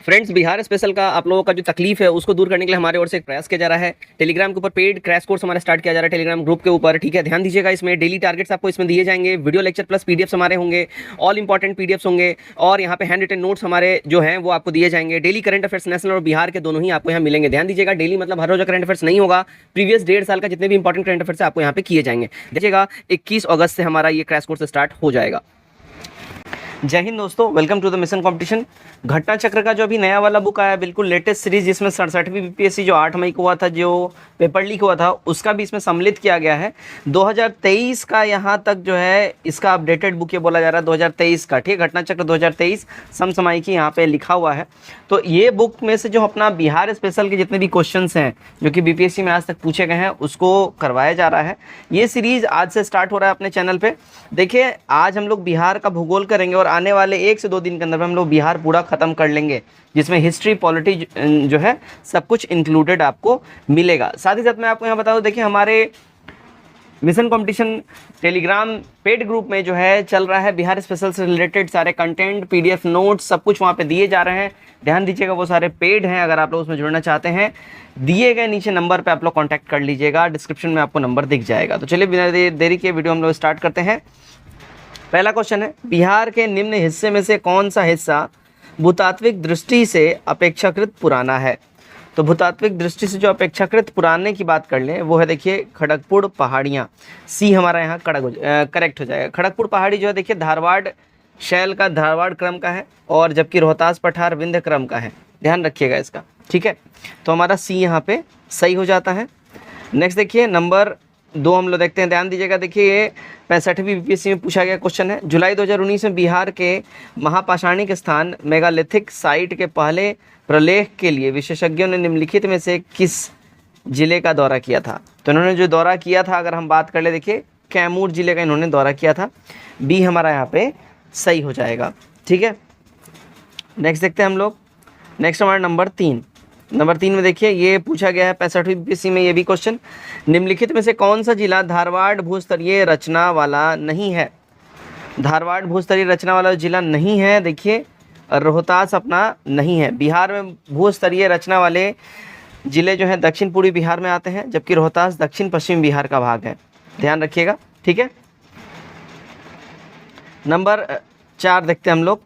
Friends, Bihar special का आप लोगों का जो तकलीफ है उसको दूर करने के लिए हमारे ओर से एक प्रयास किया जा रहा है। टेलीग्राम के ऊपर पेड क्रैश कोर्स हमारा स्टार्ट किया जा रहा है टेलीग्राम ग्रुप के ऊपर। ठीक है, ध्यान दीजिएगा, इसमें डेली टारगेट्स आपको इसमें दिए जाएंगे, वीडियो लेक्चर प्लस पीडीएफ्स हमारे होंगे, ऑल इंपॉर्टेंट पीडीएफ्स होंगे और यहाँ पे हैंड रिटन नोट्स हमारे जो हैं वो आपको दिए जाएंगे। डेली करंट अफेयर्स नेशनल और बिहार के दोनों ही आपको यहाँ मिलेंगे। ध्यान दीजिएगा, डेली मतलब हर रोज करंट अफेयर्स नहीं होगा, प्रीवियस 1.5 साल का जितने भी इंपॉर्टेंट करंट अफेयर्स आपको यहाँ पे किए जाएंगे। देखिएगा 21 अगस्त से हमारा ये क्रैश कोर्स स्टार्ट हो जाएगा। जय हिंद दोस्तों, welcome to the mission competition. घटना चक्र का जो अभी नया वाला बुक आया है, बिल्कुल लेटेस्ट सीरीज, जिसमें 67वीं बीपीएससी जो 8 मई को हुआ था, जो पेपर लीक हुआ था, उसका भी इसमें सम्मिलित किया गया है। 2023 का यहाँ तक जो है इसका अपडेटेड बुक ये बोला जा रहा है 2023 का। ठीक, घटना चक्र 2023 समसामयिकी यहाँ पे लिखा हुआ है। तो ये बुक में से जो अपना बिहार स्पेशल के जितने भी क्वेश्चंस हैं जो कि बीपीएससी में आज तक पूछे गए हैं उसको करवाया जा रहा है। ये सीरीज आज से स्टार्ट हो रहा है अपने चैनल पे। देखिए, आज हम लोग बिहार का भूगोल करेंगे और आने वाले 1 से 2 दिन के अंदर हम लोग बिहार पूरा खत्म कर लेंगे, जिसमें हिस्ट्री पॉलिटी जो है सब कुछ इंक्लूडेड आपको मिलेगा। साथ ही साथ मैं आपको यहाँ बता दूं, देखिए हमारे mission competition Telegram paid group में जो है चल रहा है बिहार स्पेशल से रिलेटेड सारे कंटेंट, पीडीएफ नोट्स सब कुछ वहाँ पे दिए जा रहे हैं। ध्यान दीजिएगा, वो सारे पेड हैं। अगर आप लोग उसमें जुड़ना चाहते हैं, दिए गए नीचे नंबर पे आप लोग कांटेक्ट कर लीजिएगा, डिस्क्रिप्शन में आपको नंबर दिख जाएगा। तो चलिए बिना देरी के वीडियो हम लोग स्टार्ट करते हैं। पहला क्वेश्चन है, बिहार के निम्न हिस्से में से कौन सा हिस्सा भूतात्विक दृष्टि से अपेक्षाकृत पुराना है? तो भूतात्विक दृष्टि से जो अपेक्षाकृत पुराने की बात कर लें वो है, देखिए, खड़गपुर पहाड़ियाँ। सी हमारा यहाँ करेक्ट हो जाएगा। खड़गपुर पहाड़ी जो है, देखिए, धारवाड़ शैल का, धारवाड़ क्रम का है, और जबकि रोहतास पठार विंध्य क्रम का है। ध्यान रखिएगा इसका। ठीक है, तो हमारा सी यहाँ पे सही हो जाता है। नेक्स्ट देखिए, नंबर 2 हम लोग देखते हैं। ध्यान दीजिएगा, देखिए ये 65वीं बीपीएससी में पूछा गया क्वेश्चन है। जुलाई 2019 में बिहार के महापाषाणिक स्थान मेगालिथिक साइट के पहले प्रलेख के लिए विशेषज्ञों ने निम्नलिखित में से किस जिले का दौरा किया था? तो इन्होंने जो दौरा किया था, अगर हम बात कर ले, देखिए कैमूर जिले का इन्होंने दौरा किया था। बी हमारा यहाँ पे सही हो जाएगा। ठीक है, नेक्स्ट देखते हैं हम लोग। नेक्स्ट हमारा नंबर 3 में देखिए ये पूछा गया है 65वीं बीपीएससी में ये भी क्वेश्चन। निम्नलिखित में से कौन सा जिला धारवाड़ भूस्तरीय रचना वाला नहीं है? धारवाड़ भूस्तरीय रचना वाला जिला नहीं है, देखिए रोहतास अपना नहीं है। बिहार में भूस्तरीय रचना वाले जिले जो हैं दक्षिण पूर्वी बिहार में आते हैं, जबकि रोहतास दक्षिण पश्चिम बिहार का भाग है। ध्यान रखिएगा। ठीक है, नंबर 4 देखते हैं हम लोग।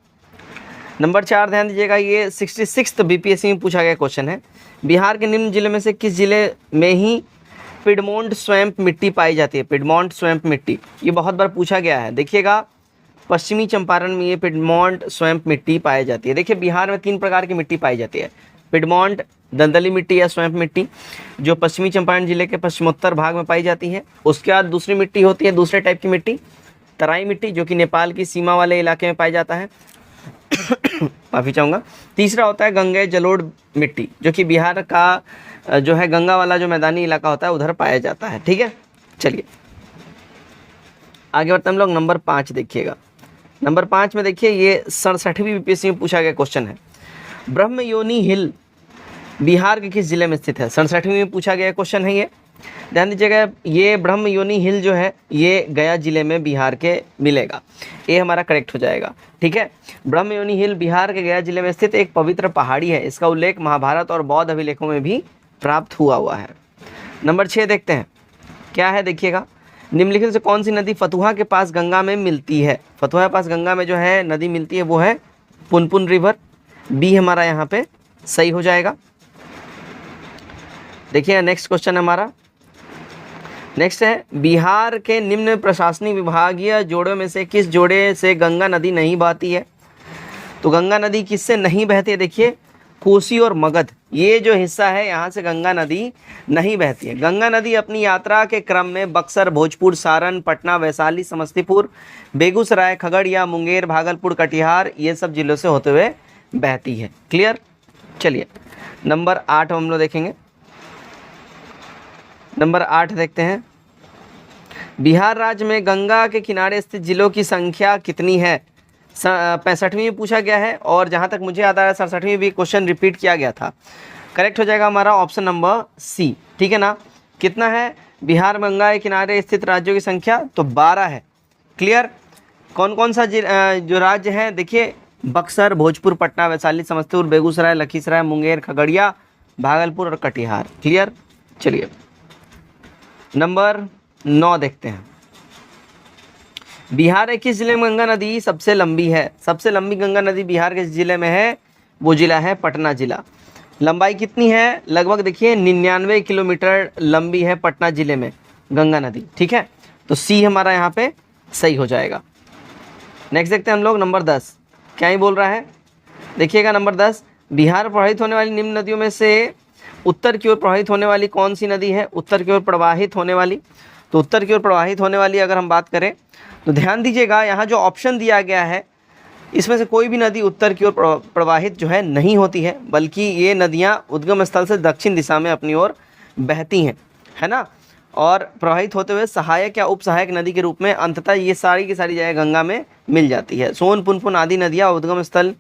नंबर 4 ध्यान दीजिएगा, ये 66th बीपीएससी में पूछा गया क्वेश्चन है। बिहार के निम्न जिले में से किस जिले में ही पिडमोंट स्वैम्प मिट्टी पाई जाती है? पिडमोंट स्वैम्प मिट्टी ये बहुत बार पूछा गया है। देखिएगा, पश्चिमी चंपारण में ये पिडमोंट स्वैम्प मिट्टी पाई जाती है। देखिए, बिहार में 3 प्रकार की मिट्टी पाई जाती है। पिडमोंट दलदली मिट्टी या स्वैम्प मिट्टी, जो पश्चिमी चंपारण जिले के पश्चिमोत्तर भाग में पाई जाती है। उसके बाद दूसरी मिट्टी होती है, दूसरे टाइप की मिट्टी, तराई मिट्टी, जो कि नेपाल की सीमा वाले इलाके में पाया जाता है। माफ़ी चाहूँगा। तीसरा होता है गंगे जलोढ़ मिट्टी, जो कि बिहार का जो है गंगा वाला जो मैदानी इलाका होता है उधर पाया जाता है। ठीक है, चलिए आगे बढ़ते हम लोग। नंबर 5 देखिएगा। नंबर 5 में देखिए ये 67वीं बीपीएससी में पूछा गया क्वेश्चन है। ब्रह्मयोनी हिल बिहार के किस जिले में स्थित है? 67वीं में पूछा गया क्वेश्चन है ये। ध्यान दीजिएगा, ये ब्रह्मयोनी हिल जो है ये गया जिले में बिहार के मिलेगा। ये हमारा करेक्ट हो जाएगा। ठीक है, ब्रह्मयोनी हिल बिहार के गया जिले में स्थित एक पवित्र पहाड़ी है। इसका उल्लेख महाभारत और बौद्ध अभिलेखों में भी प्राप्त हुआ है। नंबर 6 देखते हैं क्या है, देखिएगा, निम्नलिखित से कौन सी नदी फतुहा के पास गंगा में मिलती है? फतुहा के पास गंगा में जो है नदी मिलती है वो है पुनपुन रिवर। बी हमारा यहाँ पे सही हो जाएगा। देखिए नेक्स्ट क्वेश्चन हमारा नेक्स्ट है, बिहार के निम्न प्रशासनिक विभागीय जोड़ों में से किस जोड़े से गंगा नदी नहीं बहती है? तो गंगा नदी किससे नहीं बहती है? देखिए, कोसी और मगध, ये जो हिस्सा है यहाँ से गंगा नदी नहीं बहती है। गंगा नदी अपनी यात्रा के क्रम में बक्सर, भोजपुर, सारण, पटना, वैशाली, समस्तीपुर, बेगूसराय, खगड़िया, मुंगेर, भागलपुर, कटिहार, ये सब जिलों से होते हुए बहती है। क्लियर? चलिए नंबर 8 हम लोग देखेंगे। नंबर 8 देखते हैं, बिहार राज्य में गंगा के किनारे स्थित जिलों की संख्या कितनी है? 65वीं में पूछा गया है, और जहाँ तक मुझे याद आ रहा है 67वीं भी क्वेश्चन रिपीट किया गया था। करेक्ट हो जाएगा हमारा ऑप्शन नंबर सी। ठीक है ना? कितना है बिहार में गंगा के किनारे स्थित राज्यों की संख्या? तो 12 है। क्लियर? कौन कौन सा जो राज्य है, देखिए बक्सर, भोजपुर, पटना, वैशाली, समस्तीपुर, बेगूसराय, लखीसराय, मुंगेर, खगड़िया, भागलपुर और कटिहार। क्लियर। चलिए नंबर 9 देखते हैं। बिहार के किस जिले में गंगा नदी सबसे लंबी है? सबसे लंबी गंगा नदी बिहार के जिले में है, वो जिला है पटना जिला। लंबाई कितनी है? लगभग देखिए 99 किलोमीटर लंबी है पटना जिले में गंगा नदी। ठीक है, तो सी हमारा यहाँ पे सही हो जाएगा। नेक्स्ट देखते हैं हम लोग नंबर 10। क्या ही बोल रहा है, देखिएगा नंबर 10। बिहार प्रवाहित होने वाली निम्न नदियों में से उत्तर की ओर प्रवाहित होने वाली कौन सी नदी है? उत्तर की ओर प्रवाहित होने वाली, तो उत्तर की ओर प्रवाहित होने वाली अगर हम बात करें तो ध्यान दीजिएगा, यहाँ जो ऑप्शन दिया गया है इसमें से कोई भी नदी उत्तर की ओर प्रवाहित जो है नहीं होती है, बल्कि ये नदियाँ उद्गम स्थल से दक्षिण दिशा में अपनी ओर बहती हैं, है ना। और प्रवाहित होते हुए सहायक या उप सहायक नदी के रूप में अंततः ये सारी की सारी जगह गंगा में मिल जाती है। सोन, पुनपुन आदि नदियाँ उद्गम स्थल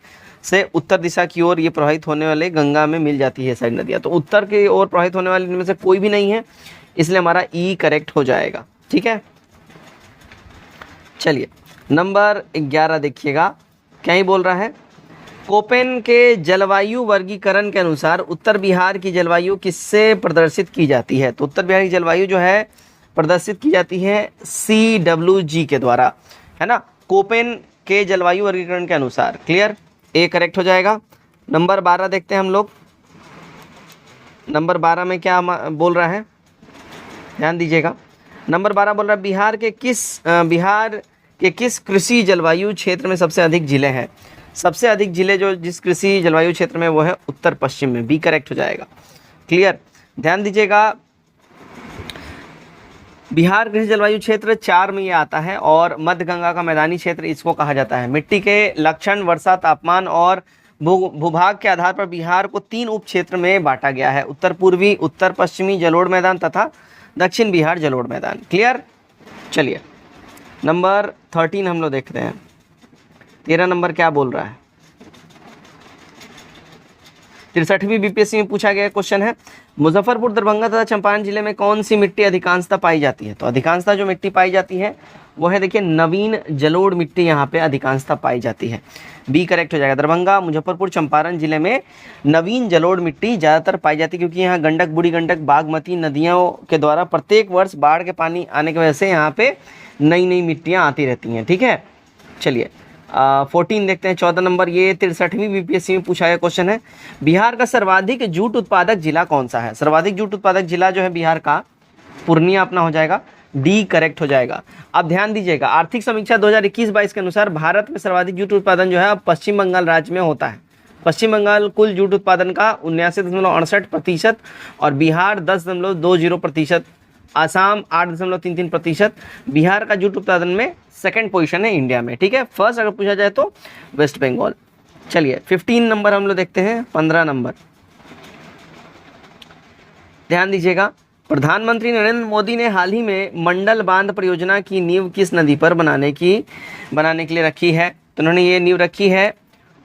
से उत्तर दिशा की ओर ये प्रवाहित होने वाले गंगा में मिल जाती है सारी नदियाँ। तो उत्तर की ओर प्रवाहित होने वाली इनमें से कोई भी नहीं है, इसलिए हमारा ई करेक्ट हो जाएगा। ठीक है, चलिए नंबर 11 देखिएगा, क्या ही बोल रहा है। कोपेन के जलवायु वर्गीकरण के अनुसार उत्तर बिहार की जलवायु किससे प्रदर्शित की जाती है? तो उत्तर बिहार की जलवायु जो है प्रदर्शित की जाती है CWG के द्वारा, है ना, कोपेन के जलवायु वर्गीकरण के अनुसार। क्लियर, ए करेक्ट हो जाएगा। नंबर 12 देखते हैं हम लोग। नंबर 12 में क्या बोल रहा है, ध्यान दीजिएगा। नंबर 12 बोल रहा है बिहार के किस कृषि जलवायु क्षेत्र में सबसे अधिक जिले हैं? सबसे अधिक जिले जो जिस कृषि जलवायु क्षेत्र में वो है उत्तर पश्चिम में, बी करेक्ट हो जाएगा। क्लियर, ध्यान दीजिएगा, बिहार कृषि जलवायु क्षेत्र 4 में ये आता है और मध्य गंगा का मैदानी क्षेत्र इसको कहा जाता है। मिट्टी के लक्षण, वर्षा, तापमान और भूभाग के आधार पर बिहार को 3 उप क्षेत्र में बांटा गया है, उत्तर पूर्वी, उत्तर पश्चिमी जलोढ़ मैदान तथा दक्षिण बिहार जलोढ़ मैदान। क्लियर, चलिए नंबर 13 हम लोग देखते हैं। 13 नंबर क्या बोल रहा है, 63वीं बीपीएससी में पूछा गया क्वेश्चन है, मुजफ्फरपुर, दरभंगा तथा चंपारण जिले में कौन सी मिट्टी अधिकांशतः पाई जाती है? तो अधिकांशतः जो मिट्टी पाई जाती है वो है देखिए नवीन जलोढ़ मिट्टी यहाँ पे अधिकांशतः पाई जाती है, बी करेक्ट हो जाएगा। दरभंगा, मुजफ्फरपुर, चंपारण जिले में नवीन जलोढ़ मिट्टी ज़्यादातर पाई जाती है, क्योंकि यहाँ गंडक, बूढ़ी गंडक, बागमती नदियों के द्वारा प्रत्येक वर्ष बाढ़ के पानी आने की वजह से यहाँ पे नई नई मिट्टियाँ आती रहती हैं। ठीक है, चलिए 14 देखते हैं, 14 नंबर, ये 63वीं बीपीएससी में पूछा गया क्वेश्चन है, बिहार का सर्वाधिक जूट उत्पादक जिला कौन सा है? सर्वाधिक जूट उत्पादक जिला जो है बिहार का पूर्णिया अपना हो जाएगा, डी करेक्ट हो जाएगा। अब ध्यान दीजिएगा, आर्थिक समीक्षा 2021-22 के अनुसार भारत में सर्वाधिक जूट उत्पादन जो है अब पश्चिम बंगाल राज्य में होता है। पश्चिम बंगाल कुल जूट उत्पादन का 79.68% और बिहार 10.20%, आसाम 8.33%। बिहार का जूट उत्पादन में सेकंड पोजीशन है इंडिया में। ठीक है, फर्स्ट अगर पूछा जाए तो वेस्ट बंगाल। चलिए 15 नंबर हम लोग देखते हैं। 15 नंबर ध्यान दीजिएगा, प्रधानमंत्री नरेंद्र मोदी ने हाल ही में मंडल बांध परियोजना की नींव किस नदी पर बनाने के लिए रखी है? तो उन्होंने ये नींव रखी है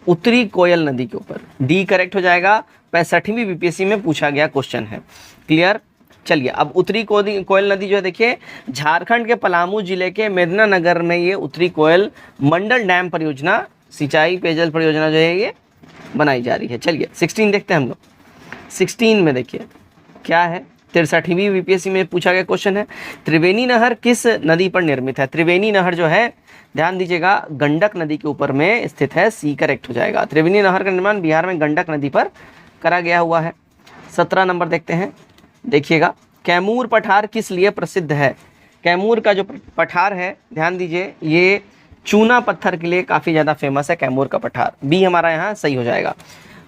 उत्तरी कोयल नदी के ऊपर, डी करेक्ट हो जाएगा। 65वीं बीपीएससी में पूछा गया क्वेश्चन है। क्लियर, चलिए अब उत्तरी कोयल नदी जो है देखिए झारखंड के पलामू जिले के मेदिनीनगर में ये उत्तरी कोयल मंडल डैम परियोजना, सिंचाई पेयजल परियोजना जो है ये बनाई जा रही है। चलिए 16 देखते हैं हम लोग। 16 में देखिए क्या है, 63वीं बीपीएससी में पूछा गया क्वेश्चन है, त्रिवेणी नहर किस नदी पर निर्मित है? त्रिवेणी नहर जो है ध्यान दीजिएगा गंडक नदी के ऊपर में स्थित है, सी करेक्ट हो जाएगा। त्रिवेणी नहर का निर्माण बिहार में गंडक नदी पर करा गया हुआ है। 17 नंबर देखते हैं, देखिएगा कैमूर पठार किस लिए प्रसिद्ध है? कैमूर का जो पठार है ध्यान दीजिए ये चूना पत्थर के लिए काफ़ी ज़्यादा फेमस है कैमूर का पठार, बी हमारा यहाँ सही हो जाएगा।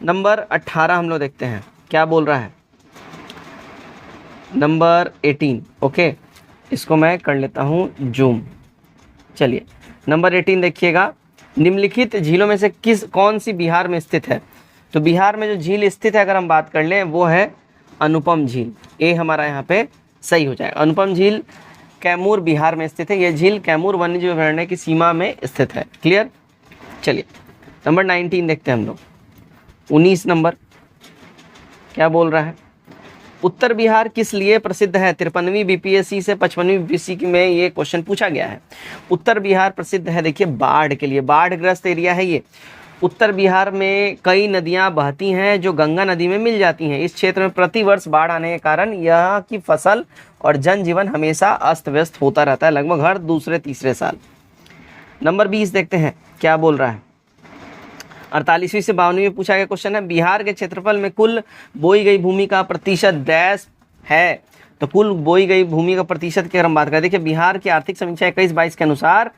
नंबर 18 हम लोग देखते हैं क्या बोल रहा है, नंबर 18। ओके, इसको मैं कर लेता हूँ जूम। चलिए नंबर 18 देखिएगा, निम्नलिखित झीलों में से कौन सी बिहार में स्थित है? तो बिहार में जो झील स्थित है अगर हम बात कर लें वो है अनुपम झील, ए हमारा यहाँ पे सही हो जाएगा। अनुपम झील कैमूर बिहार में स्थित है, यह झील कैमूर वन्यजीव अभयारण्य की सीमा में स्थित है। क्लियर, चलिए नंबर 19 देखते हैं हम लोग। 19 नंबर क्या बोल रहा है, उत्तर बिहार किस लिए प्रसिद्ध है? 53वीं बीपीएससी से 55वीं बीपीएससी में ये क्वेश्चन पूछा गया है। उत्तर बिहार प्रसिद्ध है देखिए बाढ़ के लिए, बाढ़ ग्रस्त एरिया है ये, उत्तर बिहार में कई नदियां बहती हैं जो गंगा नदी में मिल जाती हैं। इस क्षेत्र में प्रतिवर्ष बाढ़ आने के कारण यहाँ की फसल और जनजीवन हमेशा अस्त व्यस्त होता रहता है, लगभग हर दूसरे तीसरे साल। नंबर 20 देखते हैं क्या बोल रहा है। 48वीं से 52वीं में पूछा गया क्वेश्चन है, बिहार के क्षेत्रफल में कुल बोई गई भूमि का प्रतिशत डैश है। तो कुल बोई गई भूमि का प्रतिशत की अगर हम बात करें, देखिए बिहार की आर्थिक समीक्षा 21-22 के अनुसार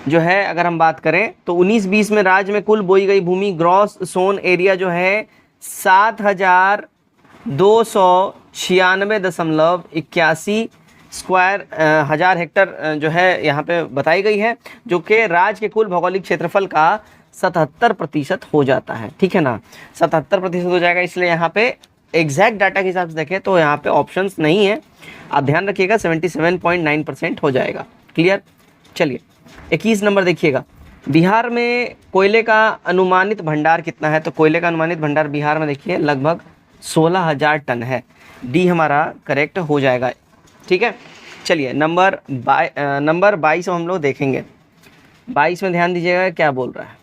जो है अगर हम बात करें तो 19-20 में राज्य में कुल बोई गई भूमि ग्रॉस सोन एरिया जो है 7,296.81 स्क्वायर हजार हेक्टर जो है यहाँ पे बताई गई है, जो कि राज्य के कुल भौगोलिक क्षेत्रफल का 77% हो जाता है। ठीक है ना, 77% हो जाएगा। इसलिए यहाँ पे एग्जैक्ट डाटा के हिसाब से देखें तो यहाँ पे ऑप्शंस नहीं है, आप ध्यान रखिएगा 77.9% हो जाएगा। क्लियर। चलिए 21 नंबर देखिएगा, बिहार में कोयले का अनुमानित भंडार कितना है। तो कोयले का अनुमानित भंडार बिहार में देखिए लगभग 16,000 टन है। डी हमारा करेक्ट हो जाएगा। ठीक है। चलिए नंबर 22 हम लोग देखेंगे। 22 में ध्यान दीजिएगा क्या बोल रहा है,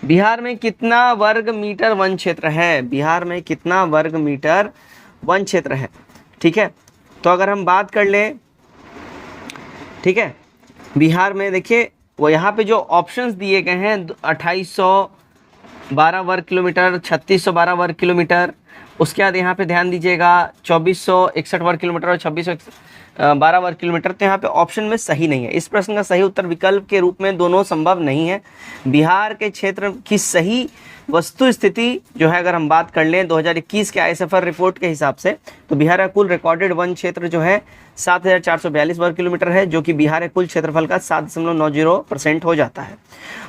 बिहार में कितना वर्ग मीटर वन क्षेत्र है। बिहार में कितना वर्ग मीटर वन क्षेत्र है। ठीक है, तो अगर हम बात कर लें, ठीक है, बिहार में देखिए वो यहाँ पे जो ऑप्शंस दिए गए हैं 2812 वर्ग किलोमीटर, 3612 वर्ग किलोमीटर, उसके बाद यहाँ पे ध्यान दीजिएगा 2461 वर्ग किलोमीटर और 2612 वर्ग किलोमीटर। तो यहाँ पे ऑप्शन में सही नहीं है। इस प्रश्न का सही उत्तर विकल्प के रूप में दोनों संभव नहीं है। बिहार के क्षेत्र की सही वस्तु स्थिति जो है अगर हम बात कर लें 2021 के ISFR रिपोर्ट के हिसाब से, तो बिहार का कुल रिकॉर्डेड वन क्षेत्र जो है 7,442 वर्ग किलोमीटर है, जो कि बिहार के कुल क्षेत्रफल का 7.90% हो जाता है।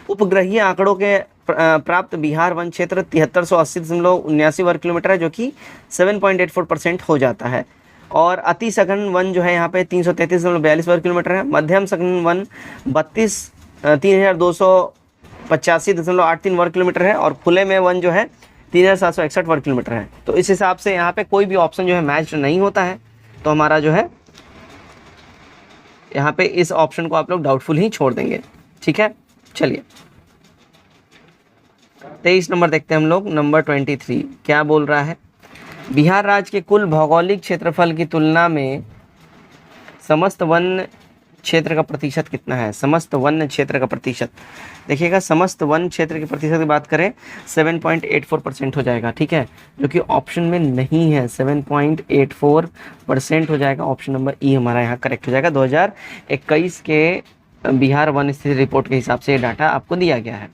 उपग्रहीय आंकड़ों के प्राप्त बिहार वन क्षेत्र 7380.79 वर्ग किलोमीटर है, जो कि 7.84% हो जाता है। और अति सघन वन जो है यहाँ पे 333.42 वर्ग किलोमीटर है। मध्यम सघन वन 3,285.83 वर्ग किलोमीटर है। और खुले में वन जो है 3,761 वर्ग किलोमीटर है। तो इस हिसाब से यहाँ पे कोई भी ऑप्शन जो है मैच नहीं होता है, तो हमारा जो है यहाँ पे इस ऑप्शन को आप लोग डाउटफुल ही छोड़ देंगे। ठीक है। चलिए 23 नंबर देखते हैं हम लोग। नंबर 23 क्या बोल रहा है, बिहार राज्य के कुल भौगोलिक क्षेत्रफल की तुलना में समस्त वन क्षेत्र का प्रतिशत कितना है। समस्त वन क्षेत्र का प्रतिशत देखिएगा, समस्त वन क्षेत्र के प्रतिशत की बात करें 7.84% हो जाएगा। ठीक है, जो कि ऑप्शन में नहीं है। 7.84% हो जाएगा। ऑप्शन नंबर ई हमारा यहाँ करेक्ट हो जाएगा। 2021 के बिहार वन स्थिति रिपोर्ट के हिसाब से ये डाटा आपको दिया गया है।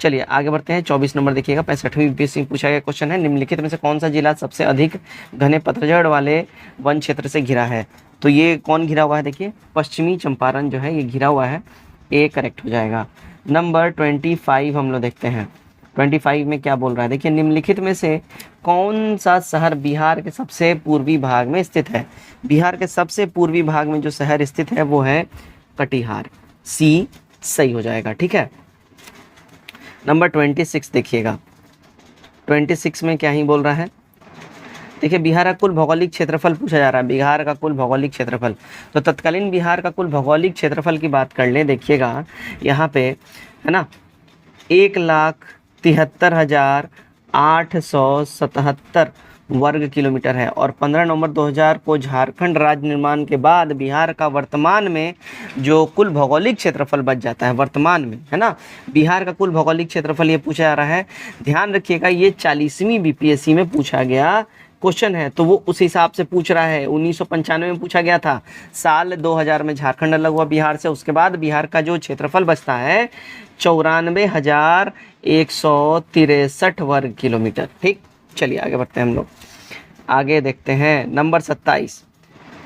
चलिए आगे बढ़ते हैं। 24 नंबर देखिएगा, 65वीं बीपीएससी पूछा गया क्वेश्चन है, निम्नलिखित में से कौन सा जिला सबसे अधिक घने पतझड़ वाले वन क्षेत्र से घिरा है। तो ये कौन घिरा हुआ है, देखिए पश्चिमी चंपारण जो है ये घिरा हुआ है। ए करेक्ट हो जाएगा। नंबर 25 हम लोग देखते हैं। 25 में क्या बोल रहा है, देखिए निम्नलिखित में से कौन सा शहर बिहार के सबसे पूर्वी भाग में स्थित है। बिहार के सबसे पूर्वी भाग में जो शहर स्थित है वो है कटिहार। सी सही हो जाएगा। ठीक है। नंबर 26 देखिएगा, 26 में क्या ही बोल रहा है, देखिए बिहार का कुल भौगोलिक क्षेत्रफल पूछा जा रहा है। बिहार का कुल भौगोलिक क्षेत्रफल, तो तत्कालीन बिहार का कुल भौगोलिक क्षेत्रफल की बात कर लें, देखिएगा यहाँ पे है ना 1,73,877 वर्ग किलोमीटर है। और 15 नवंबर 2000 को झारखंड राज्य निर्माण के बाद बिहार का वर्तमान में जो कुल भौगोलिक क्षेत्रफल बच जाता है, वर्तमान में है ना, बिहार का कुल भौगोलिक क्षेत्रफल ये पूछा जा रहा है। ध्यान रखिएगा ये 40वीं बीपीएससी में पूछा गया क्वेश्चन है, तो वो उस हिसाब से पूछ रहा है। 1995 में पूछा गया था, साल 2000 में झारखंड अलग हुआ बिहार से, उसके बाद बिहार का जो क्षेत्रफल बचता है 94,163 वर्ग किलोमीटर। ठीक, चलिए आगे बढ़ते हैं हम लोग। आगे देखते हैं नंबर 27।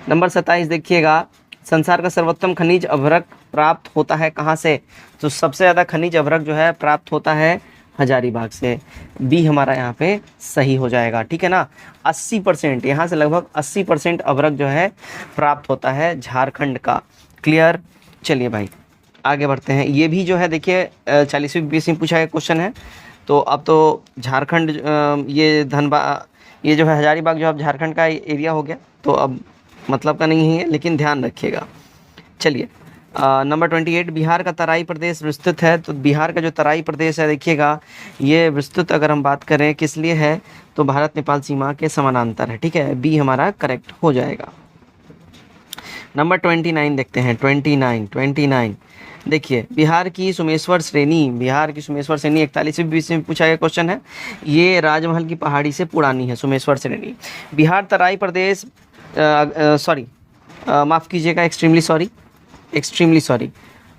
नंबर 27 देखिएगा, संसार का सर्वोत्तम खनिज अभ्रक प्राप्त होता है कहाँ से। तो सबसे ज़्यादा खनिज अभ्रक जो है प्राप्त होता है हजारीबाग से। बी हमारा यहाँ पे सही हो जाएगा। ठीक है ना, 80% यहाँ से लगभग 80% अभ्रक जो है प्राप्त होता है झारखंड का। क्लियर। चलिए भाई आगे बढ़ते हैं। ये भी जो है देखिए 40वीं बीपीएससी में पूछा गया क्वेश्चन है। तो अब तो झारखंड ये जो है हजारीबाग जो अब झारखंड का एरिया हो गया, तो अब मतलब का नहीं है, लेकिन ध्यान रखिएगा। चलिए नंबर 28, बिहार का तराई प्रदेश विस्तृत है। तो बिहार का जो तराई प्रदेश है देखिएगा, ये विस्तृत अगर हम बात करें किस लिए है, तो भारत नेपाल सीमा के समानांतर है। ठीक है, बी हमारा करेक्ट हो जाएगा। नंबर 29 देखते हैं। 29 देखिए, बिहार की सुमेश्वर श्रेणी, बिहार की सुमेश्वर श्रेणी 41वीं बीसी में पूछा गया क्वेश्चन है। ये राजमहल की पहाड़ी से पुरानी है सुमेश्वर श्रेणी। बिहार तराई प्रदेश, सॉरी माफ़ कीजिएगा, एक्सट्रीमली सॉरी,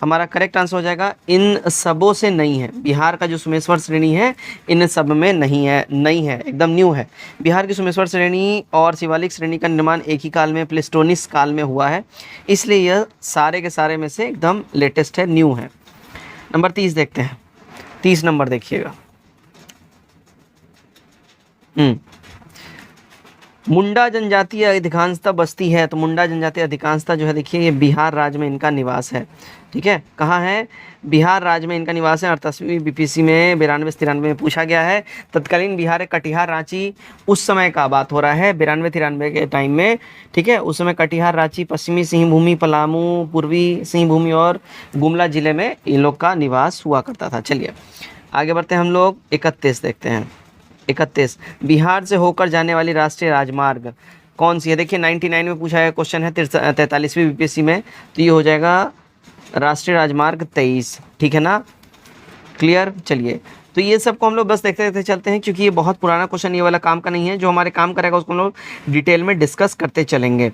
हमारा करेक्ट आंसर हो जाएगा इन सबों से नहीं है। बिहार का जो सुमेश्वर श्रेणी है इन सब में नहीं है, एकदम न्यू है। बिहार की सुमेश्वर श्रेणी और शिवालिक श्रेणी का निर्माण एक ही काल में, प्लेस्टोनिस काल में हुआ है, इसलिए यह सारे के सारे में से एकदम लेटेस्ट है, न्यू है। नंबर 30 देखते हैं। 30 नंबर देखिएगा। मुंडा जनजातीय अधिकांशता बस्ती है। तो मुंडा जनजातीय अधिकांशता जो है देखिए, ये बिहार राज्य में इनका निवास है। ठीक है, कहाँ है? बिहार राज्य में इनका निवास है। 38वीं बीपीएससी में 92-93 में पूछा गया है। तत्कालीन बिहार कटिहार रांची, उस समय का बात हो रहा है 92-93 के टाइम में। ठीक है, उस समय कटिहार रांची, पश्चिमी सिंहभूमि, पलामू, पूर्वी सिंहभूमि और गुमला जिले में इन लोग का निवास हुआ करता था। चलिए आगे बढ़ते हैं हम लोग। 31 देखते हैं। 31, बिहार से होकर जाने वाली राष्ट्रीय राजमार्ग कौन सी है? देखिए 99 में पूछा गया क्वेश्चन है, 43वीं बीपीएससी में, तो ये हो जाएगा राष्ट्रीय राजमार्ग 23। ठीक है ना, क्लियर। चलिए, तो ये सब को हम लोग बस देखते देखते चलते हैं, क्योंकि ये बहुत पुराना क्वेश्चन ये वाला काम का नहीं है। जो हमारे काम करेगा उसको हम लोग डिटेल में डिस्कस करते चलेंगे।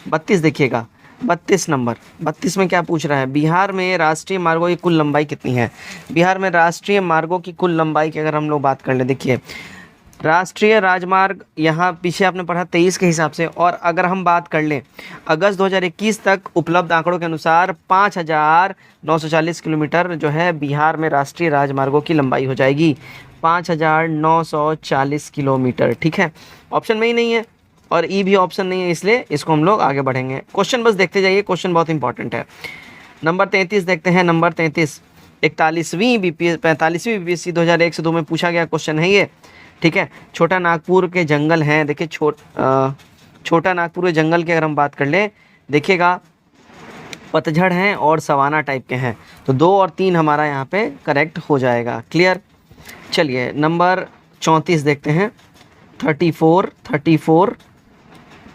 32 देखिएगा। 32 नंबर, 32 में क्या पूछ रहा है? बिहार में राष्ट्रीय मार्गों की कुल लंबाई कितनी है? बिहार में राष्ट्रीय मार्गों की कुल लंबाई की अगर हम लोग बात कर ले, देखिए राष्ट्रीय राजमार्ग यहाँ पीछे आपने पढ़ा 23 के हिसाब से, और अगर हम बात कर लें अगस्त 2021 तक उपलब्ध आंकड़ों के अनुसार 5,940 किलोमीटर जो है बिहार में राष्ट्रीय राजमार्गों की लंबाई हो जाएगी। 5,940 किलोमीटर। ठीक है, ऑप्शन में ही नहीं है और ई भी ऑप्शन नहीं है, इसलिए इसको हम लोग आगे बढ़ेंगे। क्वेश्चन बस देखते जाइए, क्वेश्चन बहुत इंपॉर्टेंट है। नंबर 33 देखते हैं। नंबर 33 45वीं बीपीएससी 2001 से 2 में पूछा गया क्वेश्चन है ये। ठीक है, छोटा नागपुर के जंगल हैं। देखिए छोटा नागपुर के जंगल की अगर हम बात कर ले, देखिएगा पतझड़ हैं और सवाना टाइप के हैं, तो 2 और 3 हमारा यहाँ पे करेक्ट हो जाएगा। क्लियर। चलिए नंबर 34 देखते हैं। 34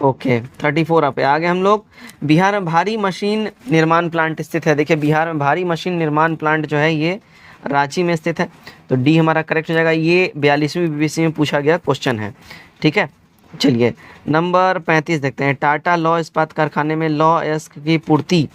ओके 34 पे आगे हम लोग। बिहार में भारी मशीन निर्माण प्लांट स्थित है। देखिए बिहार में भारी मशीन निर्माण प्लांट जो है ये रांची में स्थित है, तो डी हमारा करेक्ट हो जाएगा। ये 42वीं बीपीएससी में पूछा गया क्वेश्चन है। ठीक है, चलिए नंबर 35 देखते हैं। टाटा लॉ इस्पात कारखाने में लॉ एस्क की पूर्ति,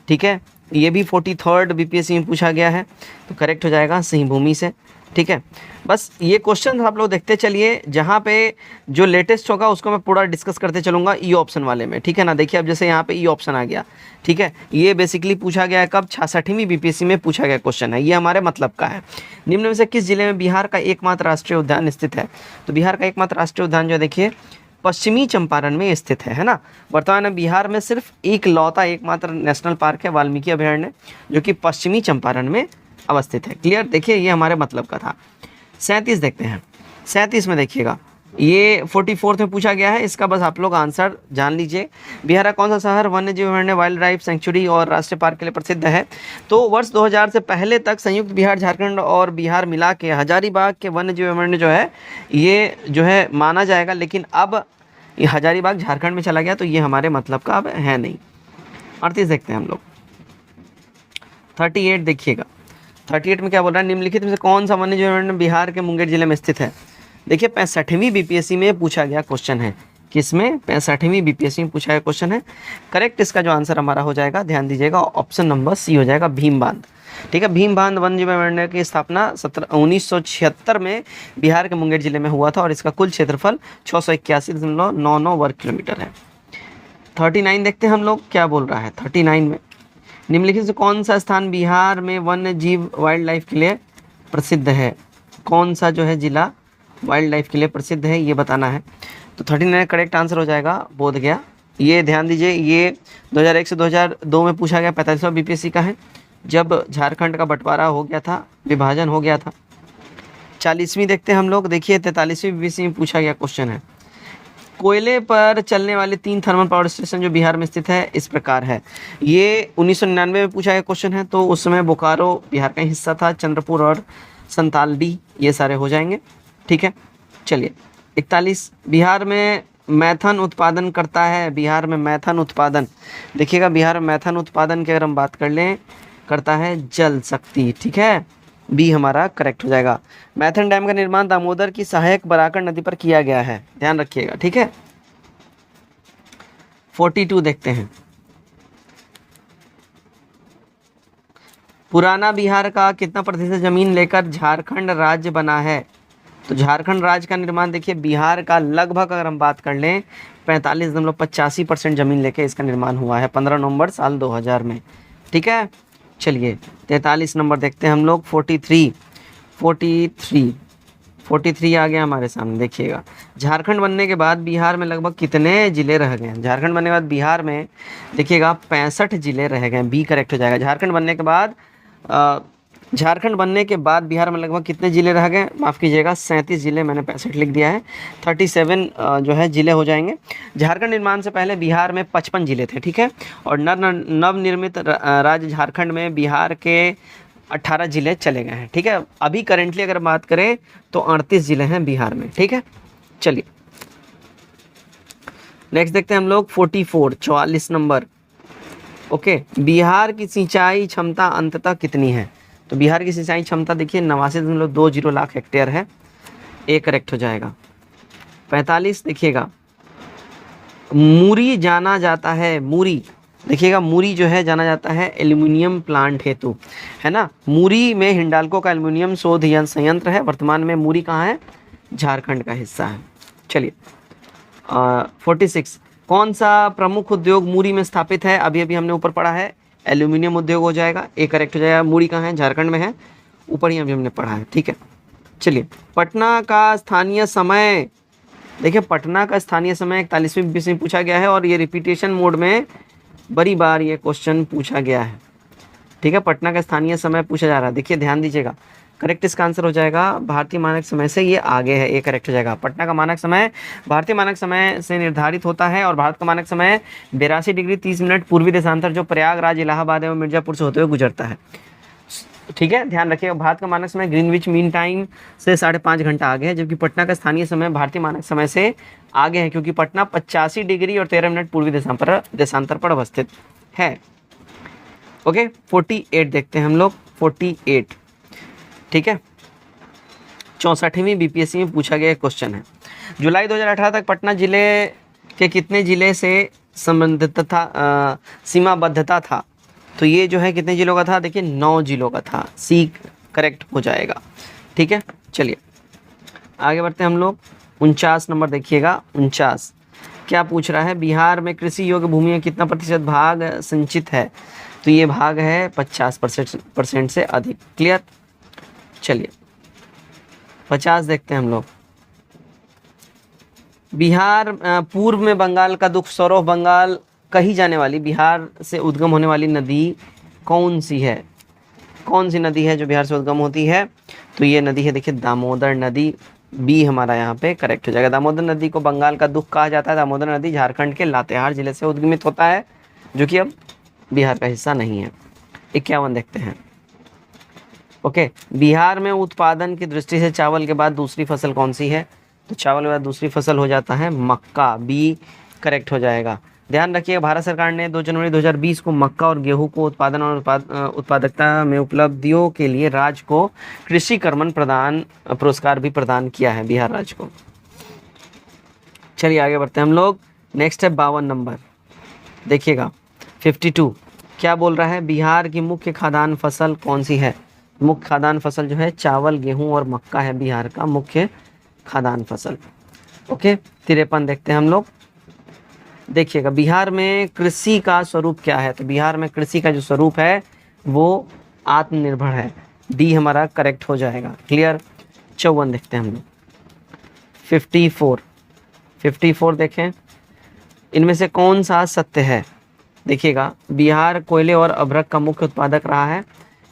ठीक है, ये भी 43rd बीपीएससी में पूछा गया है, तो करेक्ट हो जाएगा सिंहभूमि से। ठीक है, बस ये क्वेश्चन आप लोग देखते चलिए, जहाँ पे जो लेटेस्ट होगा उसको मैं पूरा डिस्कस करते चलूँगा ई ऑप्शन वाले में। ठीक है ना, देखिए अब जैसे यहाँ पे ई ऑप्शन आ गया। ठीक है, ये बेसिकली पूछा गया है कब? 66वीं बीपीएससी में पूछा गया क्वेश्चन है, ये हमारे मतलब का है। निम्न में से किस जिले में बिहार का एकमात्र राष्ट्रीय उद्यान स्थित है? तो बिहार का एकमात्र राष्ट्रीय उद्यान जो देखिए पश्चिमी चंपारण में स्थित है ना। वर्तमान में बिहार में सिर्फ एकमात्र नेशनल पार्क है वाल्मीकि अभयारण्य, जो कि पश्चिमी चंपारण में अवस्थित है। क्लियर, देखिए ये हमारे मतलब का था। 37 देखते हैं। 37 में देखिएगा, ये 44th में पूछा गया है, इसका बस आप लोग आंसर जान लीजिए। बिहार का कौन सा शहर वन्य जीव अभयारण्य, वाइल्ड लाइफ सेंचुरी और राष्ट्रीय पार्क के लिए प्रसिद्ध है? तो वर्ष 2000 से पहले तक संयुक्त बिहार, झारखंड और बिहार मिला के हजारीबाग के वन्य जीव अभयारण्य जो है ये जो है माना जाएगा, लेकिन अब ये हजारीबाग झारखंड में चला गया, तो ये हमारे मतलब का अब है नहीं। 38 देखते हैं हम लोग। 38 देखिएगा। 38 में क्या बोल रहा है? निम्नलिखित में से कौन सा वन्य जीव अभयारण्य बिहार के मुंगेर जिले में स्थित है? देखिए 65वीं बीपीएससी में पूछा गया क्वेश्चन है। किसमें? 65वीं बीपीएससी में पूछा गया क्वेश्चन है। करेक्ट इसका जो आंसर हमारा हो जाएगा, ध्यान दीजिएगा, ऑप्शन नंबर सी हो जाएगा, भीम बांध। ठीक है, भीम बांध वन्य जीव अभयारण्य की स्थापना 1976 में बिहार के मुंगेर जिले में हुआ था और इसका कुल क्षेत्रफल 681.99 वर्ग किलोमीटर है। 39 देखते हैं हम लोग, क्या बोल रहा है 39 में। निम्नलिखित से कौन सा स्थान बिहार में वन्य जीव वाइल्ड लाइफ के लिए प्रसिद्ध है? कौन सा जो है जिला वाइल्ड लाइफ के लिए प्रसिद्ध है, ये बताना है। तो 39 करेक्ट आंसर हो जाएगा बोधगया। ये ध्यान दीजिए, ये 2001 से 2002 में पूछा गया, 45वां बीपीएससी का है, जब झारखंड का बंटवारा हो गया था, विभाजन हो गया था। 40वीं देखते हैं हम लोग। देखिए 43वीं बीपीएससी में पूछा गया क्वेश्चन है। कोयले पर चलने वाले 3 थर्मल पावर स्टेशन जो बिहार में स्थित है इस प्रकार है। ये 1999 में पूछा गया क्वेश्चन है, तो उस समय बोकारो बिहार का हिस्सा था, चंद्रपुर और संतालडी ये सारे हो जाएंगे। ठीक है, चलिए 41 बिहार में मैथन उत्पादन करता है। बिहार में मैथन उत्पादन, देखिएगा बिहार में मैथन उत्पादन की अगर हम बात कर लें करता है जल शक्ति। ठीक है, बी हमारा करेक्ट हो जाएगा। मैथन डैम का निर्माण दामोदर की सहायक बराकर नदी पर किया गया है, ध्यान रखिएगा। ठीक है, 42 देखते हैं। पुराना बिहार का कितना प्रतिशत जमीन लेकर झारखंड राज्य बना है? तो झारखंड राज्य का निर्माण देखिए बिहार का लगभग अगर हम बात कर लें 45.85% जमीन लेके इसका निर्माण हुआ है 15 नवंबर साल 2000 में। ठीक है, चलिए 43 नंबर देखते हैं हम लोग। 43 आ गया हमारे सामने। देखिएगा झारखंड बनने के बाद बिहार में लगभग कितने जिले रह गए? झारखंड बनने के बाद बिहार में देखिएगा 65 जिले रह गए। बी करेक्ट हो जाएगा। झारखंड बनने के बाद बिहार में लगभग कितने जिले रह गए? माफ़ कीजिएगा 37 जिले, मैंने 65 लिख दिया है। 37 जो है जिले हो जाएंगे। झारखंड निर्माण से पहले बिहार में 55 जिले थे। ठीक है, और नवनिर्मित राज्य झारखंड में बिहार के 18 जिले चले गए हैं। ठीक है, अभी करेंटली अगर बात करें तो 38 जिले हैं बिहार में। ठीक है, चलिए नेक्स्ट देखते हैं हम लोग। 44 नंबर। ओके, बिहार की सिंचाई क्षमता अंततः कितनी है? तो बिहार की सिंचाई क्षमता देखिए 89.20 लाख हेक्टेयर है। ए करेक्ट हो जाएगा। 45 देखिएगा, मुरी जाना जाता है। मुरी देखिएगा, मुरी जो है जाना जाता है एल्यूमिनियम प्लांट हेतु, है ना। मुरी में हिंडाल्को का एल्यूमिनियम शोध संयंत्र है। वर्तमान में मुरी कहाँ है? झारखंड का हिस्सा है। चलिए 46 कौन सा प्रमुख उद्योग मुरी में स्थापित है? अभी अभी हमने ऊपर पढ़ा है, एल्यूमिनियम उद्योग हो जाएगा। ए करेक्ट हो जाएगा। मुरी कहाँ है? झारखंड में है, ऊपर ही अभी हमने पढ़ा है। ठीक है, चलिए पटना का स्थानीय समय। देखिए पटना का स्थानीय समय 41वीं बीपीएससी में पूछा गया है और ये रिपीटेशन मोड में बड़ी बार ये क्वेश्चन पूछा गया है। ठीक है, पटना का स्थानीय समय पूछा जा रहा है। देखिए ध्यान दीजिएगा, करेक्ट इसका आंसर हो जाएगा भारतीय मानक समय से ये आगे है। ये करेक्ट हो जाएगा। पटना का मानक समय भारतीय मानक समय से निर्धारित होता है और भारत का मानक समय 82 डिग्री 30 मिनट पूर्वी देशांतर जो प्रयागराज, इलाहाबाद एवं मिर्जापुर से होते हुए गुजरता है। ठीक है, ध्यान रखिएगा भारत का मानक समय ग्रीनविच मीन टाइम से 5.5 घंटा आगे है, जबकि पटना का स्थानीय समय भारतीय मानक समय से आगे है, क्योंकि पटना 85 डिग्री और 13 मिनट पूर्वी देशांतर पर अवस्थित है। ओके, 48 देखते हैं हम लोग। 48 ठीक है, 64वीं बीपीएससी में पूछा गया क्वेश्चन है। जुलाई 2018 तक पटना जिले के कितने जिले से संबंधित था, सीमाबद्धता था? तो ये जो है कितने जिलों का था? देखिए 9 जिलों का था। सी करेक्ट हो जाएगा। ठीक है, चलिए आगे बढ़ते हैं हम लोग। 49 नंबर देखिएगा। 49 क्या पूछ रहा है? बिहार में कृषि योग्य भूमि में कितना प्रतिशत भाग संचित है? तो ये भाग है 50% से अधिक। क्लियर, चलिए 50 देखते हैं हम लोग। बिहार पूर्व में बंगाल का दुख स्वरूप बंगाल कही जाने वाली बिहार से उद्गम होने वाली नदी कौन सी है? कौन सी नदी है जो बिहार से उद्गम होती है? तो ये नदी है देखिए दामोदर नदी। बी हमारा यहाँ पे करेक्ट हो जाएगा। दामोदर नदी को बंगाल का दुख कहा जाता है। दामोदर नदी झारखंड के लातेहार जिले से उद्गमित होता है, जो कि अब बिहार का हिस्सा नहीं है। 51 देखते हैं। ओके, बिहार में उत्पादन की दृष्टि से चावल के बाद दूसरी फसल कौन सी है? तो चावल के बाद दूसरी फसल हो जाता है मक्का। बी करेक्ट हो जाएगा। ध्यान रखिए भारत सरकार ने 2 जनवरी 2020 को मक्का और गेहूं को उत्पादन और उत्पादकता में उपलब्धियों के लिए राज्य को कृषि कर्मण पुरस्कार भी प्रदान किया है बिहार राज्य को। चलिए आगे बढ़ते हैं हम लोग। नेक्स्ट है 52 नंबर। देखिएगा 52 क्या बोल रहा है? बिहार की मुख्य खाद्यान्न फसल कौन सी है? मुख्य खाद्यान्न फसल जो है चावल, गेहूं और मक्का है बिहार का मुख्य खाद्यान्न फसल। ओके, 53 देखते हैं हम लोग। देखिएगा बिहार में कृषि का स्वरूप क्या है? तो बिहार में कृषि का जो स्वरूप है वो आत्मनिर्भर है। डी हमारा करेक्ट हो जाएगा। क्लियर, 54 देखते हैं हम लोग। 54 देखें, इनमें से कौन सा सत्य है? देखिएगा बिहार कोयले और अभ्रक का मुख्य उत्पादक रहा है।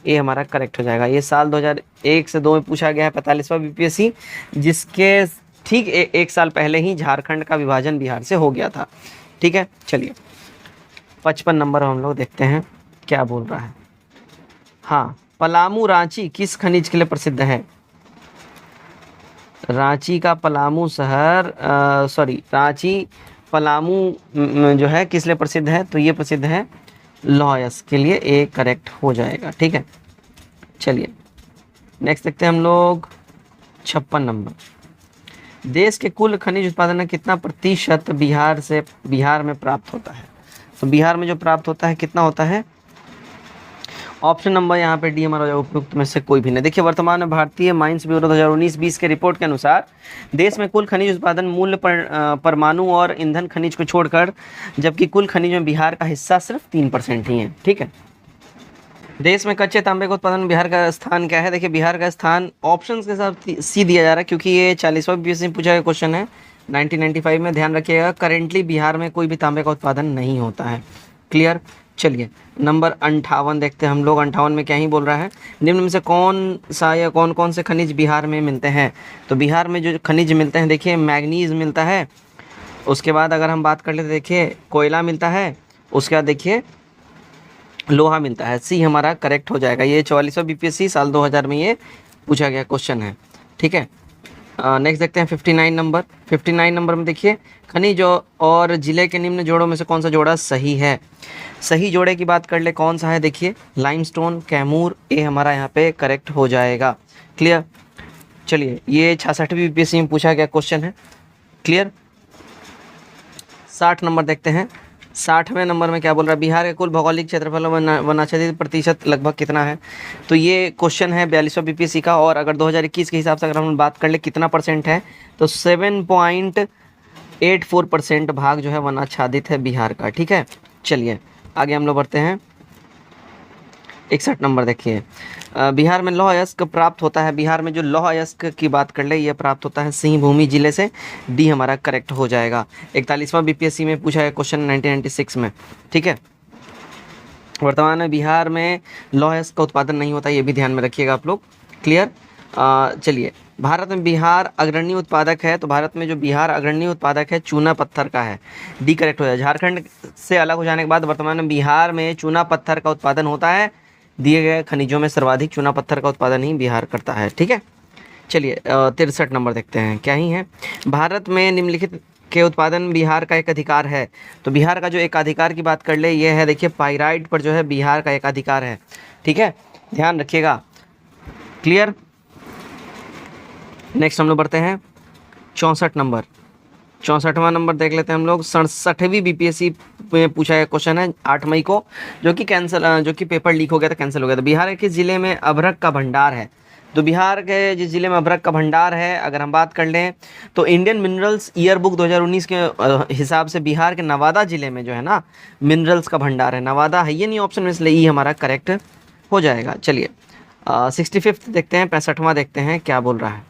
ये हमारा करेक्ट हो जाएगा। ये साल 2001 से 2 में पूछा गया है 45वां बीपीएससी, जिसके ठीक एक साल पहले ही झारखंड का विभाजन बिहार से हो गया था। ठीक है, चलिए 55 नंबर हम लोग देखते हैं क्या बोल रहा है। हाँ, पलामू रांची किस खनिज के लिए प्रसिद्ध है? रांची का पलामू शहर, सॉरी, रांची पलामू जो है किस लिए प्रसिद्ध है? तो ये प्रसिद्ध है लौह अयस्क के लिए, एक करेक्ट हो जाएगा। ठीक है, चलिए नेक्स्ट देखते हैं हम लोग 56 नंबर। देश के कुल खनिज उत्पादन का कितना प्रतिशत बिहार में प्राप्त होता है? तो बिहार में जो प्राप्त होता है कितना होता है? ऑप्शन नंबर यहाँ पे डी हमारा उपयुक्त में से कोई भी नहीं। देखिए वर्तमान में भारतीय माइंस ब्यूरो 2019-20 के रिपोर्ट के अनुसार देश में कुल खनिज उत्पादन मूल्य पर परमाणु और ईंधन खनिज को छोड़कर, जबकि कुल खनिज में बिहार का हिस्सा सिर्फ 3% ही है। ठीक है, देश में कच्चे तांबे का उत्पादन बिहार का स्थान क्या है? देखिए बिहार का स्थान ऑप्शन के साथ सी दिया जा रहा है, क्योंकि ये 40वां बीपीएससी में पूछा गया क्वेश्चन है 1995 में। ध्यान रखिएगा, करेंटली बिहार में कोई भी तांबे का उत्पादन नहीं होता है। क्लियर, चलिए नंबर 58 देखते हैं हम लोग। 58 में क्या ही बोल रहा है, निम्न में से कौन सा या कौन कौन से खनिज बिहार में मिलते हैं? तो बिहार में जो खनिज मिलते हैं, देखिए मैग्नीज मिलता है, उसके बाद अगर हम बात कर ले तो देखिए कोयला मिलता है, उसके बाद देखिए लोहा मिलता है। सी हमारा करेक्ट हो जाएगा। ये 44वां बीपीएससी साल 2000 में ये पूछा गया क्वेश्चन है। ठीक है, नेक्स्ट देखते हैं 59 नंबर। 59 नंबर में देखिए खनिज और जिले के निम्न जोड़ों में से कौन सा जोड़ा सही है? सही जोड़े की बात कर ले, कौन सा है? देखिए लाइमस्टोन, कैमूर, ए हमारा यहाँ पे करेक्ट हो जाएगा। क्लियर, चलिए ये 66वीं बीपीएससी में पूछा गया क्वेश्चन है। क्लियर, 60 नंबर देखते हैं। 60वें नंबर में क्या बोल रहा है? बिहार के कुल भौगोलिक क्षेत्रफल में वनाच्छादित प्रतिशत लगभग कितना है? तो ये क्वेश्चन है 42वां बीपीएससी का, और अगर 2021 के हिसाब से अगर हम बात कर ले कितना परसेंट है, तो 7.84% भाग जो है वनाच्छादित है बिहार का। ठीक है, चलिए आगे हम लोग बढ़ते हैं। 61 नंबर देखिए, बिहार में लौह अयस्क प्राप्त होता है। बिहार में जो लौह अयस्क की बात कर ले, ये प्राप्त होता है सिंहभूमि जिले से। डी हमारा करेक्ट हो जाएगा। 41वां बीपीएससी में पूछा है क्वेश्चन 1996 में। ठीक है, वर्तमान में बिहार में लौह अयस्क का उत्पादन नहीं होता, ये भी ध्यान में रखिएगा आप लोग। क्लियर, चलिए भारत में बिहार अग्रणी उत्पादक है, तो भारत में जो बिहार अग्रणी उत्पादक है चूना पत्थर का है। डी करेक्ट हो जाए। झारखंड से अलग हो जाने के बाद वर्तमान में बिहार में चूना पत्थर का उत्पादन होता है। दिए गए खनिजों में सर्वाधिक चूना पत्थर का उत्पादन ही बिहार करता है। ठीक है, चलिए 63 नंबर देखते हैं क्या ही है। भारत में निम्नलिखित के उत्पादन बिहार का एक अधिकार है। तो बिहार का जो एक अधिकार की बात कर ले, ये है देखिए पाइराइट पर जो है बिहार का एक अधिकार है। ठीक है, ध्यान रखिएगा। क्लियर, नेक्स्ट हम लोग बढ़ते हैं 64 नंबर। 64वां नंबर देख लेते हैं हम लोग। 67वीं बीपीएससी में पूछा गया क्वेश्चन है 8 मई को, जो कि पेपर लीक हो गया था, कैंसिल हो गया था। बिहार के किस जिले में अभ्रक का भंडार है? तो बिहार के जिस जिले में अभ्रक का भंडार है, अगर हम बात कर लें तो इंडियन मिनरल्स ईयर बुक 2019 के हिसाब से बिहार के नवादा जिले में जो है ना मिनरल्स का भंडार है। नवादा है ये नहीं ऑप्शन में, इसलिए ई हमारा करेक्ट हो जाएगा। चलिए 65 देखते हैं। 65वां देखते हैं क्या बोल रहा है।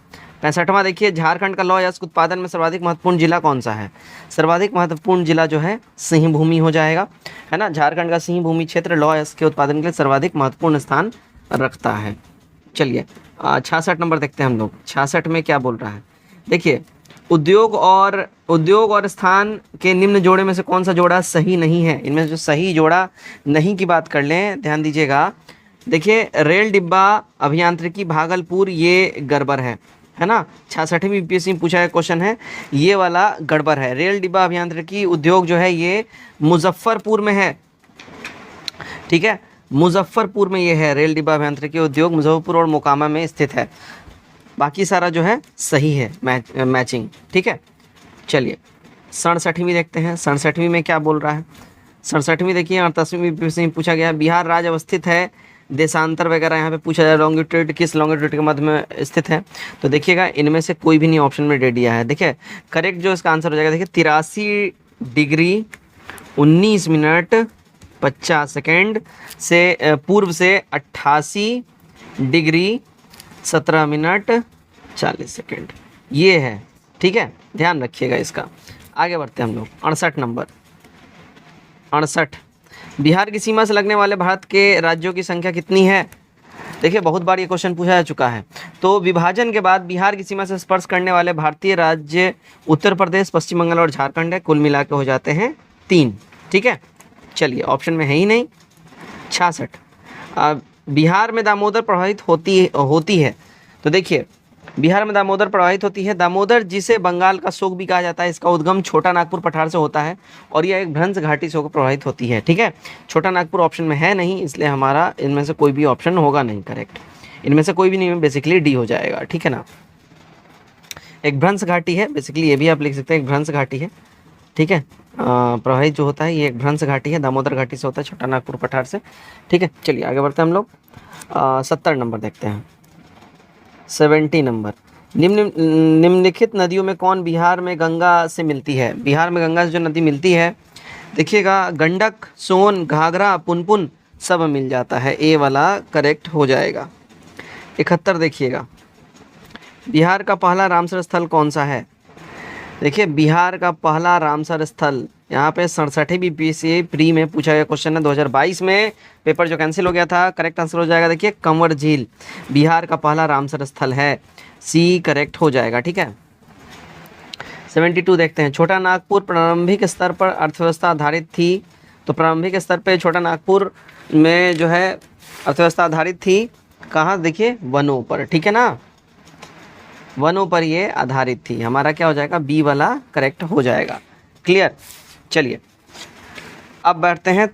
65वां देखिए, झारखंड का लौह अयस्क उत्पादन में सर्वाधिक महत्वपूर्ण जिला कौन सा है? सर्वाधिक महत्वपूर्ण जिला जो है सिंहभूमि हो जाएगा, है ना। झारखंड का सिंहभूमि क्षेत्र लौह अयस्क के उत्पादन के लिए सर्वाधिक महत्वपूर्ण स्थान रखता है। चलिए 66 नंबर देखते हैं हम लोग। 66 में क्या बोल रहा है? देखिए उद्योग और स्थान के निम्न जोड़े में से कौन सा जोड़ा सही नहीं है? इनमें जो सही जोड़ा नहीं की बात कर लें, ध्यान दीजिएगा। देखिए रेल डिब्बा अभियांत्रिकी भागलपुर, ये गड़बड़ है ना। 66वीं बीपीएससी में पूछा गया क्वेश्चन है, ये वाला गड़बड़ है। रेल डिब्बा अभियांत्रिकी उद्योग जो है ये मुजफ्फरपुर में है। ठीक है, मुजफ्फरपुर में ये है रेल डिब्बा अभियांत्रिकी उद्योग, मुजफ्फरपुर और मोकामा में स्थित है। बाकी सारा जो है सही है मैचिंग। ठीक है, चलिए 67वीं देखते हैं। 67वीं में क्या बोल रहा है? 67वीं देखिए 68वीं बीपीएससी में पूछा गया, बिहार राज्य अवस्थित है, देशांतर वगैरह यहाँ पे पूछा जाए, लॉन्गिट्यूड किस लॉन्गिट्यूड के मध्य में स्थित है? तो देखिएगा इनमें से कोई भी नहीं ऑप्शन में दे दिया है। देखिए करेक्ट जो इसका आंसर हो जाएगा, देखिए 83 डिग्री 19 मिनट 50 सेकेंड से पूर्व से 88 डिग्री 17 मिनट 40 सेकेंड, ये है। ठीक है, ध्यान रखिएगा इसका। आगे बढ़ते हैं हम लोग। 68 नंबर। 68, बिहार की सीमा से लगने वाले भारत के राज्यों की संख्या कितनी है? देखिए बहुत बार ये क्वेश्चन पूछा जा चुका है। तो विभाजन के बाद बिहार की सीमा से स्पर्श करने वाले भारतीय राज्य उत्तर प्रदेश, पश्चिम बंगाल और झारखंड है। कुल मिला के हो जाते हैं 3। ठीक है, चलिए ऑप्शन में है ही नहीं 66। बिहार में दामोदर प्रवाहित होती है। तो देखिए बिहार में दामोदर प्रवाहित होती है। दामोदर जिसे बंगाल का शोक भी कहा जाता है, इसका उद्गम छोटा नागपुर पठार से होता है और यह एक भ्रंश घाटी से होकर प्रवाहित होती है। ठीक है, छोटा नागपुर ऑप्शन में है नहीं, इसलिए हमारा इनमें से कोई भी ऑप्शन होगा नहीं करेक्ट। इनमें से कोई भी नहीं, बेसिकली डी हो जाएगा। ठीक है ना, एक भ्रंश घाटी है, बेसिकली ये भी आप लिख सकते हैं, एक भ्रंश घाटी है। ठीक है, प्रवाहित जो होता है ये एक भ्रंश घाटी है, दामोदर घाटी से होता है, छोटा नागपुर पठार से। ठीक है, चलिए आगे बढ़ते हैं हम लोग। 70 नंबर देखते हैं। 70 नंबर, निम्नलिखित नदियों में कौन बिहार में गंगा से मिलती है? बिहार में गंगा से जो नदी मिलती है, देखिएगा गंडक, सोन, घाघरा, पुनपुन सब मिल जाता है। ए वाला करेक्ट हो जाएगा। 71 देखिएगा, बिहार का पहला रामसर स्थल कौन सा है? देखिए बिहार का पहला रामसर स्थल, यहाँ पे 67 बीपीएससी प्री में पूछा गया क्वेश्चन है 2022 में, पेपर जो कैंसिल हो गया था। करेक्ट आंसर हो जाएगा देखिए कंवर झील, बिहार का पहला रामसर स्थल है। सी करेक्ट हो जाएगा। ठीक है, 72 देखते हैं। छोटा नागपुर प्रारंभिक स्तर पर अर्थव्यवस्था आधारित थी। तो प्रारंभिक स्तर पे छोटा नागपुर में जो है अर्थव्यवस्था आधारित थी, कहाँ? देखिए वनों पर। ठीक है ना, वनों पर ये आधारित थी। हमारा क्या हो जाएगा? बी वाला करेक्ट हो जाएगा। क्लियर, चलिए अब बैठते हैं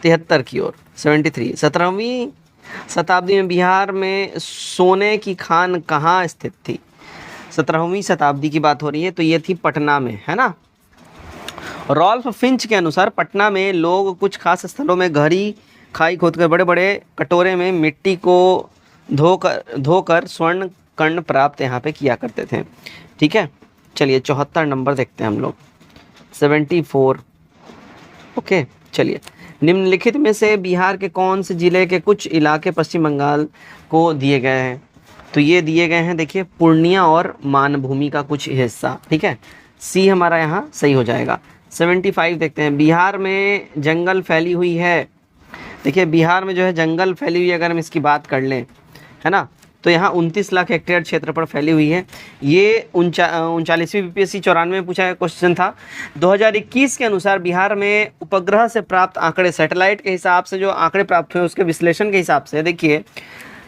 73 की ओर। 73, 17वीं शताब्दी में बिहार में सोने की खान कहाँ स्थित थी? 17वीं शताब्दी की बात हो रही है, तो ये थी पटना में, है ना। रॉल्फ फिंच के अनुसार पटना में लोग कुछ खास स्थलों में गहरी खाई खोदकर बड़े बड़े कटोरे में मिट्टी को धोकर स्वर्ण कर्ण प्राप्त यहाँ पे किया करते थे। ठीक है, चलिए 74 नंबर देखते हैं हम लोग। 74, ओके, चलिए निम्नलिखित में से बिहार के कौन से जिले के कुछ इलाके पश्चिम बंगाल को दिए गए हैं? तो ये दिए गए हैं देखिए पूर्णिया और मानभूमि का कुछ हिस्सा। ठीक है, सी हमारा यहाँ सही हो जाएगा। 75 देखते हैं, बिहार में जंगल फैली हुई है। देखिए बिहार में जो है जंगल फैली हुई है, अगर हम इसकी बात कर लें, है ना, तो यहाँ 29 लाख हेक्टेयर क्षेत्र पर फैली हुई है। ये 39वीं बीपीएससी 94 में पूछा गया क्वेश्चन था। 2021 के अनुसार बिहार में उपग्रह से प्राप्त आंकड़े, सैटेलाइट के हिसाब से जो आंकड़े प्राप्त हुए उसके विश्लेषण के हिसाब से देखिए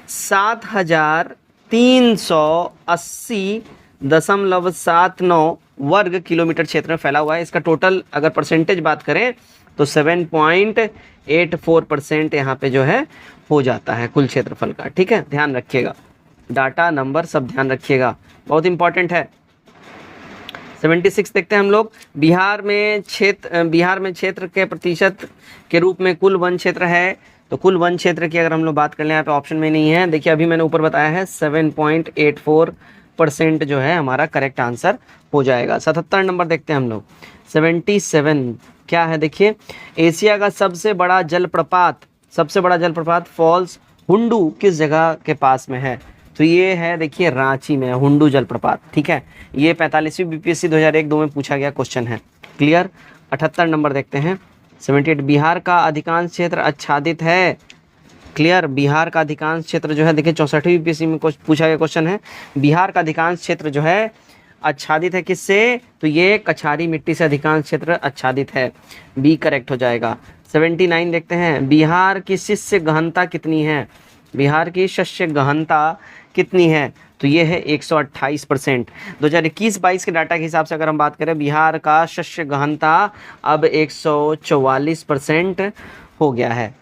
7380.79 वर्ग किलोमीटर क्षेत्र में फैला हुआ है। इसका टोटल अगर परसेंटेज बात करें तो 7.84% यहाँ पे जो है हो जाता है कुल क्षेत्रफल का। ठीक है, ध्यान रखिएगा, डाटा नंबर सब ध्यान रखिएगा, बहुत इंपॉर्टेंट है। 76 देखते हैं हम लोग, बिहार में क्षेत्र के प्रतिशत के रूप में कुल वन क्षेत्र है। तो कुल वन क्षेत्र की अगर हम लोग बात कर लें, यहाँ पे ऑप्शन में नहीं है। देखिए अभी मैंने ऊपर बताया है 7.84% जो है हमारा करेक्ट आंसर हो जाएगा। 77 नंबर देखते हैं हम लोग। 77 क्या है? देखिए एशिया का सबसे बड़ा जलप्रपात फॉल्स हुंडू किस जगह के पास में है? तो ये है देखिए रांची में हुंडू जलप्रपात। ठीक है, ये 45वीं बीपीएससी 2001-2 में पूछा गया क्वेश्चन है। क्लियर, 78 नंबर देखते हैं। 78, बिहार का अधिकांश क्षेत्र आच्छादित है। क्लियर, बिहार का अधिकांश क्षेत्र जो है देखिए 64वीं बीपीएससी में पूछा गया क्वेश्चन है। बिहार का अधिकांश क्षेत्र जो है आच्छादित है किससे? तो ये कछारी मिट्टी से अधिकांश क्षेत्र आच्छादित है। बी करेक्ट हो जाएगा। 79 देखते हैं, बिहार की शस्य गहनता कितनी है? बिहार की शस्य गहनता कितनी है? तो ये है 128%। 2021-22 के डाटा के हिसाब से अगर हम बात करें, बिहार का शस्य गहनता अब 144% हो गया है।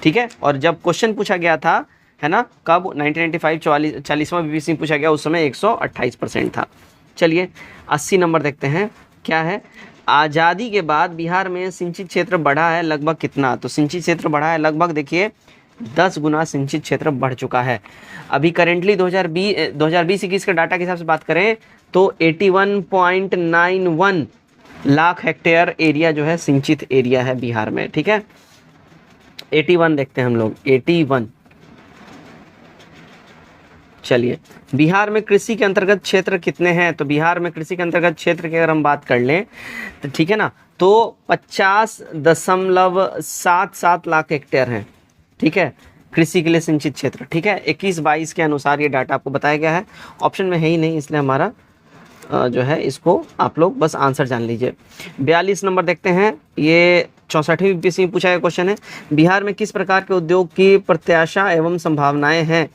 ठीक है, और जब क्वेश्चन पूछा गया था, है ना, कब? 1995 40वां बीपीएससी पूछा गया, उस समय 128% था। चलिए 80 नंबर देखते हैं, क्या है? आज़ादी के बाद बिहार में सिंचित क्षेत्र बढ़ा है लगभग कितना? तो सिंचित क्षेत्र बढ़ा है लगभग देखिए 10 गुना सिंचित क्षेत्र बढ़ चुका है। अभी करेंटली 2020-21 के डाटा के हिसाब से बात करें तो 81.91 लाख हेक्टेयर एरिया जो है सिंचित एरिया है बिहार में। ठीक है, 81 देखते हैं हम लोग। 81, चलिए बिहार में कृषि के अंतर्गत क्षेत्र कितने हैं? तो बिहार में कृषि के अंतर्गत क्षेत्र की अगर हम बात कर लें तो ठीक है ना, तो 50.77 लाख हेक्टेयर हैं। ठीक है, कृषि के लिए सिंचित क्षेत्र, ठीक है, 21-22 के अनुसार ये डाटा आपको बताया गया है। ऑप्शन में है ही नहीं, इसलिए हमारा जो है इसको आप लोग बस आंसर जान लीजिए। 42 नंबर देखते हैं, ये 64वीं बीपीएससी में पूछा गया क्वेश्चन है। बिहार में किस प्रकार के उद्योग की प्रत्याशा एवं संभावनाएं हैं?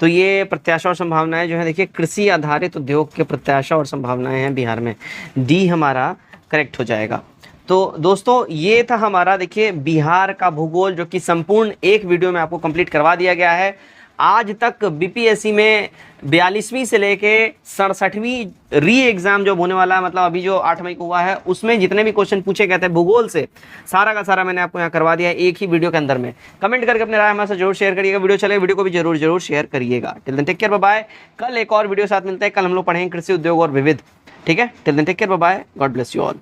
तो ये प्रत्याशा और संभावनाएं जो है देखिए, कृषि आधारित उद्योग के प्रत्याशा और संभावनाएं हैं बिहार में। डी हमारा करेक्ट हो जाएगा। तो दोस्तों ये था हमारा देखिए बिहार का भूगोल, जो कि संपूर्ण एक वीडियो में आपको कंप्लीट करवा दिया गया है। आज तक बीपीएससी में 42वीं से लेके 67वीं री एग्जाम जो होने वाला है, मतलब अभी जो 8 मई को हुआ है, उसमें जितने भी क्वेश्चन पूछे गए थे भूगोल से, सारा का सारा मैंने आपको यहाँ करवा दिया है एक ही वीडियो के अंदर में। कमेंट करके अपने राय हमारे साथ जरूर शेयर करिएगा। वीडियो चले, वीडियो को भी जरूर शेयर करिएगा। Till then take care, bye bye. कल एक और वीडियो साथ मिलता है। कल हम लोग पढ़ेंगे कृषि उद्योग और विविध, ठीक है। Till then take care, bye bye, God bless you all.